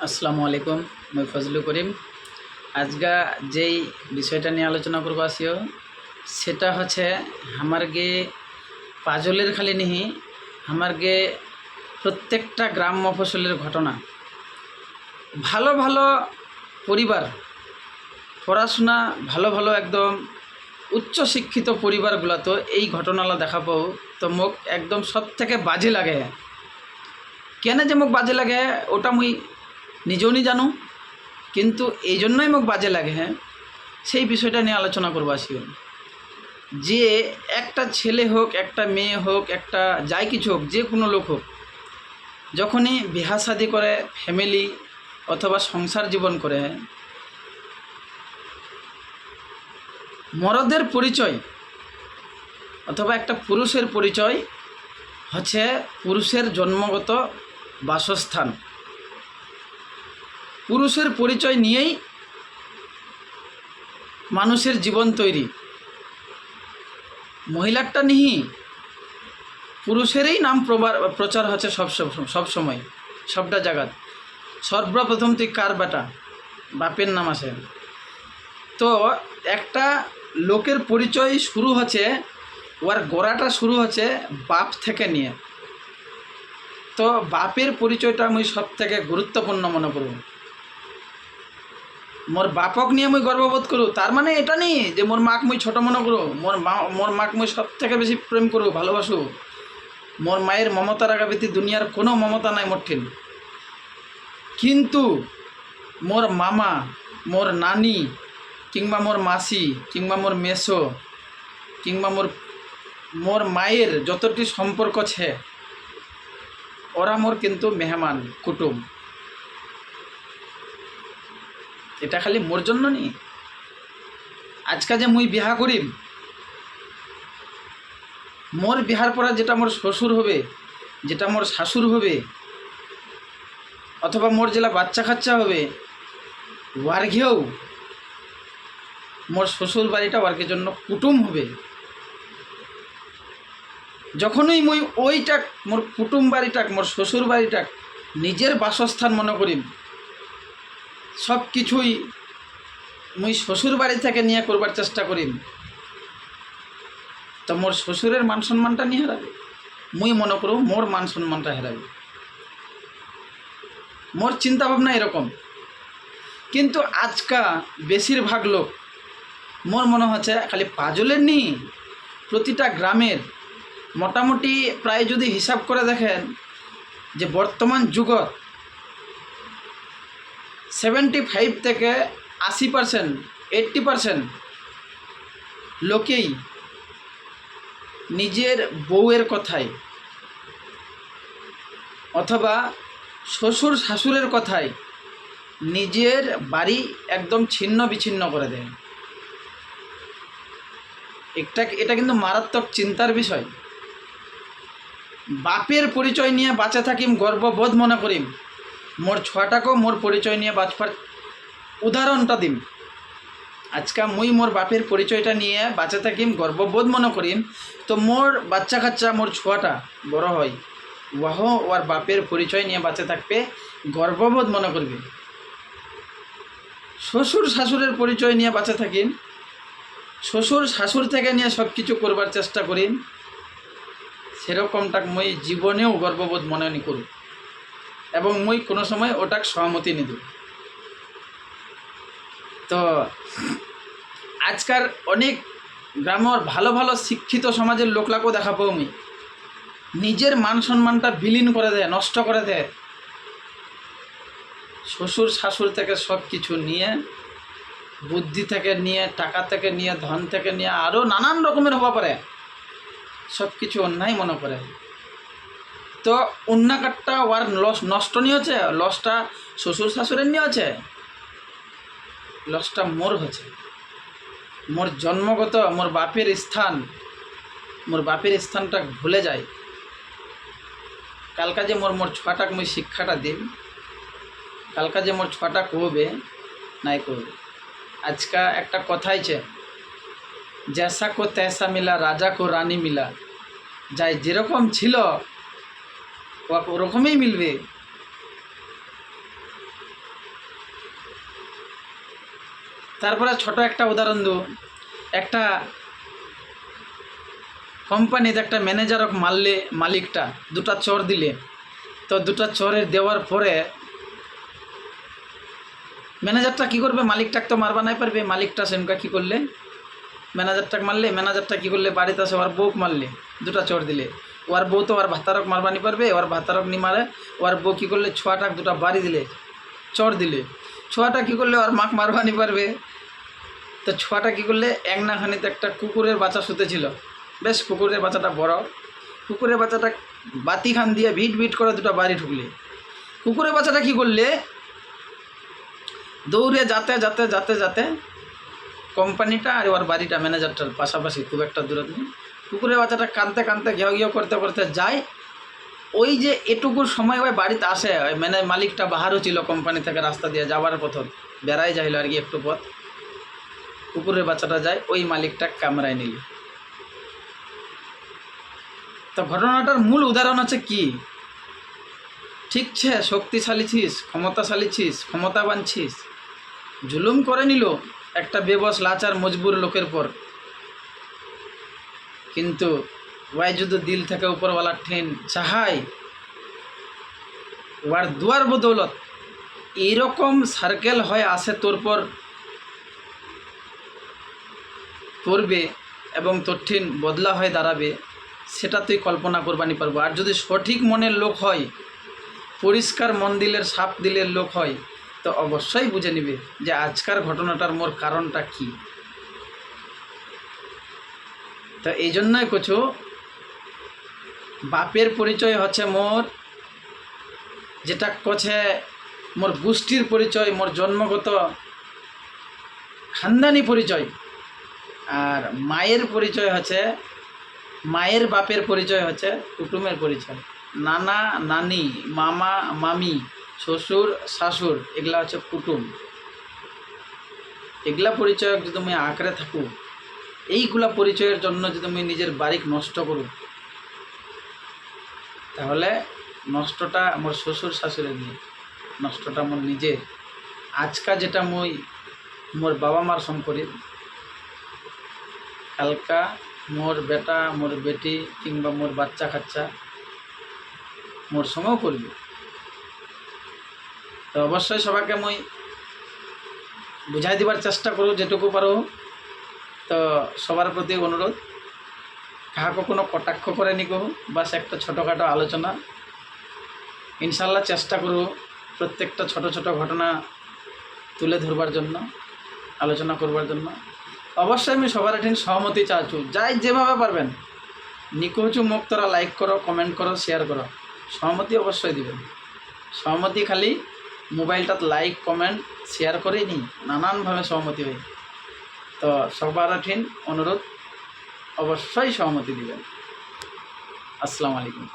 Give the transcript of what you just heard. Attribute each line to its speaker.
Speaker 1: আসসালামু আলাইকুম। মই ফজলু করিম। আজকা যেই বিষয়টা নিয়ে আলোচনা করবো আসিও সেটা হচ্ছে আমার গে পাজলের খালি নিহি আমার গে প্রত্যেকটা গ্রাম মফসলের ঘটনা। ভালো ভালো পরিবার, পড়াশোনা ভালো ভালো একদম উচ্চ শিক্ষিত পরিবারগুলো তো এই ঘটনালা দেখা পাও তো মোক একদম সব থেকে বাজে লাগে। কেন যে মোক বাজে লাগে ওটা মুই নিজেও নি জানো, কিন্তু এই জন্যই মোক বাজে লাগে। সেই বিষয়টা নিয়ে আলোচনা করবো আজকে। যে একটা ছেলে হোক, একটা মেয়ে হোক, একটা যাই কিছু হোক, যে কোনো লোক হোক, যখনই বিহা শাদি করে, ফ্যামিলি অথবা সংসার জীবন করে, মরদের পরিচয় অথবা একটা পুরুষের পরিচয় হচ্ছে পুরুষের জন্মগত বাসস্থান। পুরুষের পরিচয় নিয়েই মানুষের জীবন তৈরি। মহিলারটা নিহি পুরুষেরই নাম প্রচার হচ্ছে সব সময় সবটা জায়গাত। সর্বপ্রথম তুই কার বেটা, বাপের নাম আসে। তো একটা লোকের পরিচয় শুরু হচ্ছে, ওর গোড়াটা শুরু হচ্ছে বাপ থেকে নিয়ে। তো বাপের পরিচয়টা আমি সব থেকে গুরুত্বপূর্ণ মনে করব। মোর বাপক নিয়ে মুই গর্ববোধ করু, তার মানে এটা নেই যে মোর মাক মুই ছোট মনে করু। মোর মাক মুই সব থেকে বেশি প্রেম করু, ভালোবাসু। মোর মায়ের মমতার আগাবেতি দুনিয়ার কোনো মমতা নাই মোর ঠিন। কিন্তু মোর মামা, মোর নানি, কিংবা মোর মাসি, কিংবা মোর মেসো, কিংবা মোর মায়ের যতটি সম্পর্ক ছে, ওরা মোর কিন্তু মেহমান, কুটুম। এটা খালি মোর জন্য নি। আজকা যে মুই বিহা করিম, মোর বিহার পরা যেটা মোর শ্বশুর হবে, যেটা মোর শাশুর হবে, অথবা মোর যেটা বাচ্চা কাচ্চা হবে, ওয়ার্ঘেও মোর শ্বশুর বাড়িটা ওয়ার্গের জন্য কুটুম হবে। যখনই মুই ওইটাক মোর কুটুম বাড়িটাক, মোর শ্বশুর বাড়িটাক নিজের বাসস্থান মনে করিম, সব কিছুই মুই শ্বশুর বাড়ি থেকে নিয়ে করবার চেষ্টা করিম, তো মোর শ্বশুরের মান সম্মানটা নিয়ে হারাবে। মুই মনে করু মোর মান সম্মানটা হারাবে। মোর চিন্তা ভাবনা এরকম। কিন্তু আজকা বেশিরভাগ লোক, মোর মনে হচ্ছে খালি পাজলের নি, প্রতিটা গ্রামের মোটামুটি প্রায় যদি হিসাব করে দেখেন যে বর্তমান যুগত 75 থেকে 80%, 80% লোকেই নিজের বউয়ের কথায় অথবা শ্বশুর শাশুড়ের কথায় নিজের বাড়ি একদম ছিন্ন বিচ্ছিন্ন করে দেয়। এটা কিন্তু মারাত্মক চিন্তার বিষয়। বাপের পরিচয় নিয়ে বাঁচা থাকিম, গর্ববোধ মনে করিম। মোর ছোয়াটাকেও মোর পরিচয় নিয়ে বাঁচবার উদাহরণটা দিম। আজকা মুই মোর বাপের পরিচয়টা নিয়ে বাঁচা থাকিম, গর্ববোধ মনে করিম। তো মোর বাচ্চা কাচ্চা, মোর ছোয়াটা বড় হয়, ওয়াহ ওর বাপের পরিচয় নিয়ে বাঁচে থাকবে, গর্ববোধ মনে করবে। শ্বশুর শাশুড়ের পরিচয় নিয়ে বাঁচা থাকিম, শ্বশুর শাশুড় থেকে নিয়ে সব কিছু করবার চেষ্টা করিম, সেরকমটাক মুই জীবনেও গর্ববোধ মনে নি করু, এবং মুই কোনো সময় ওটাক সহমতি নিদ। তো আজকার অনেক গ্রামের ভালো ভালো শিক্ষিত সমাজের লোকলাকেও দেখা পাও আমি, নিজের মান সম্মানটা বিলীন করে দেয়, নষ্ট করে দেয়। শ্বশুর শাশুড় থেকে সব কিছু নিয়ে, বুদ্ধি থেকে নিয়ে, টাকা থেকে নিয়ে, ধন থেকে নিয়ে, আরও নানান রকমের হওয়া পারে, সব কিছু অন্যায় মনে করে। তো অন্যাকারটা ওর নষ্ট নিয়ে হচ্ছে, লসটা শ্বশুর শাশুড়ের নিয়ে হচ্ছে, লসটা মোর হচ্ছে। মোর জন্মগত মোর বাপের স্থানটা ভুলে যায়। কালকা যে মোর ছোয়াটাক মুই শিক্ষাটা দিম, কালকা যে মোর ছোয়াটা কবে নাই কবে। আজকা একটা কথাই ছে, জैसा को तैसा मिला, রাজা কো রানী মিলা। যাই যেরকম ছিল ওরকমই মিলবে। তারপরে ছোট একটা উদাহরণ দেব, একটা কোম্পানিতে একটা ম্যানেজারক মারলে মালিকটা দুটা চর দিলে, তো দুটা চরের দেওয়ার পরে ম্যানেজারটা কী করবে, মালিকটাকে তো মারবা নাই পারবে। মালিকটা সেমকা কী করলে, ম্যানেজারটাকে মারলে, ম্যানেজারটা কী করলে, বাড়িতে আসে ওর বউক মারলে দুটা চর দিলে, ওর বউ তো ওর ভাতারক মারবানি পারবে, ওর ভাতারক নি মারে, ওর বউ কী করলে, ছোয়াটাক দুটা বাড়ি দিলে, চর দিলে, ছোয়াটা কী করলে ওর মাক মারবানি পারবে। তো ছোয়াটা কী করলে, এক নাখানিতে একটা কুকুরের বাচ্চা শুতেছিল, বেশ কুকুরের বাচ্চাটা বড়, কুকুরের বাচ্চাটা বাতি খান দিয়ে ভিট ভিট করে দুটো বাড়ি ঢুকলে, কুকুরের বাচ্চাটা কী করলে, দৌড়ে যাতে যাতে যাতে যাতে কোম্পানিটা আর ওর বাড়িটা ম্যানেজারটার পাশাপাশি খুব একটা দূরত নেই, কুকুরের বাচ্চাটা কাঁদতে কাঁদতে ঘেউ ঘেউ করতে করতে যায়। ওই যে এটুকুর সময় ওই বাড়িতে আসে, ওই মালিকটা বাহারও ছিল কোম্পানি থেকে, রাস্তা দিয়ে যাওয়ার পথ বেড়াই যাইল আর কি একটু পথ, কুকুরের বাচ্চাটা যায়, ওই মালিকটা ক্যামেরায় নিল। তো ঘটনাটার মূল উদাহরণ হচ্ছে কি, ঠিক ছে শক্তিশালী ছিস, ক্ষমতাশালী ছিস, ক্ষমতাবান ছিস, জুলুম করে নিল একটা বেবস লাচার মজবুর লোকের পর, কিন্তু ওয়াই যদি দিল থেকে উপরওয়ালা ঠেন চাহাই, ওয়ার দুয়ার বদৌলত এইরকম সার্কেল হয়ে আসে তোর পর পড়বে এবং তোর ঠেন বদলা হয়ে দাঁড়াবে, সেটা তুই কল্পনা করবানি পারবো। আর যদি সঠিক মনের লোক হয়, পরিষ্কার মন দিলের সাপ দিলের লোক হয়, তো অবশ্যই বুঝে নিবে যে আজকার ঘটনাটার মোর কারণটা কি। তো এই জন্যই কিছু বাপের পরিচয় হচ্ছে মোর, যেটা কছে মোর গোষ্ঠীর পরিচয়, মোর জন্মগত খানদানি পরিচয়, আর মায়ের পরিচয় হচ্ছে, মায়ের বাপের পরিচয় হচ্ছে কুটুমের পরিচয়, নানা নানি, মামা মামি, শ্বশুর শাশুড়, এগুলা হচ্ছে কুটুম। এগুলা পরিচয় যদি আমি আঁকড়ে থাকু, এইগুলা পরিচয়ের জন্য যদি আমি নিজের বাড়িক নষ্ট করু, তাহলে নষ্টটা মোর শ্বশুর শাশুড়ি নিয়ে, নষ্টটা মোর নিজের। আজকা যেটা মই মোর বাবা মার সম্পর্কে, কালকা মোর বেটা, মোর বেটি কিংবা মোর বাচ্চা কাচ্চা মোর সঙ্গেও করবে। তো অবশ্যই সবাইকে মই বুঝাই দিবার চেষ্টা করো যেটুকু পারো। তো সবার প্রতি অনুরোধ, কাহাকে কোনো কটাক্ষ করে নিকো, বাস একটা ছোটোখাটো আলোচনা, ইনশাল্লাহ চেষ্টা করব প্রত্যেকটা ছোট ছোট ঘটনা তুলে ধরবার জন্য, আলোচনা করবার জন্য। অবশ্যই আমি সবার ঠিক সহমতি চাচ্ছু, যাই যেভাবে পারবেন নিকোচু মুখ তোরা লাইক করো, কমেন্ট করো, শেয়ার করো, সহমতি অবশ্যই দিবেন। সহমতি খালি মোবাইলটাত লাইক কমেন্ট শেয়ার করেই নি, নানানভাবে সহমতি হয়। তো সবার ঠিক অনুরোধ, অবশ্যই সহমতি দিবেন। আসসালামু আলাইকুম।